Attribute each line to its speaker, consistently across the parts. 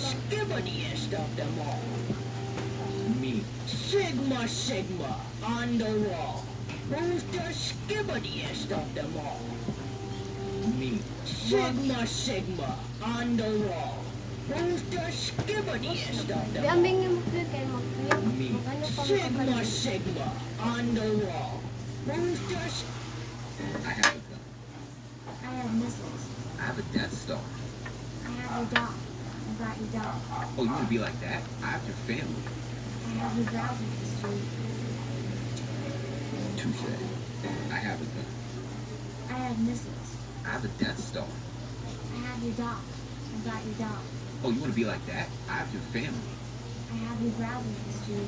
Speaker 1: skibadiest of them all?
Speaker 2: Me.
Speaker 1: Sigma Sigma on the wall. Who's the skibadiest of them all?
Speaker 2: Me.
Speaker 1: Sigma Sigma on the wall. Who's the skibadiest of them all?
Speaker 3: Daming yung mag-clear kayo mag-clear.
Speaker 2: Me.
Speaker 3: Magkano pa
Speaker 1: Sigma
Speaker 3: makakalimutan?
Speaker 1: Sigma on the wall. Who's the
Speaker 2: I have a gun.
Speaker 3: I have missiles.
Speaker 2: I have a Death Star.
Speaker 3: I have your dog. I got your dog.
Speaker 2: Oh, you want to be like that? I have your family.
Speaker 3: I have your browser history.
Speaker 2: Touche. I have a gun.
Speaker 3: I have missiles.
Speaker 2: I have a Death Star.
Speaker 3: I have your dog. I got your dog.
Speaker 2: Oh, you want to be like that? I have your family.
Speaker 3: I have your browser history.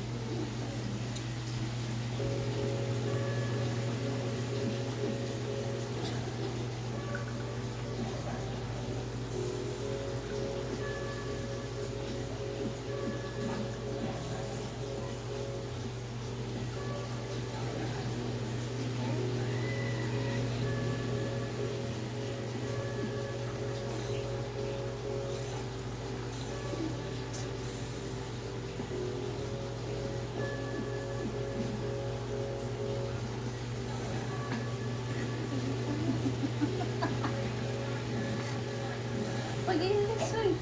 Speaker 3: Pag-ilis, uy.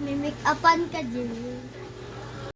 Speaker 3: May make-upan ka, Jill.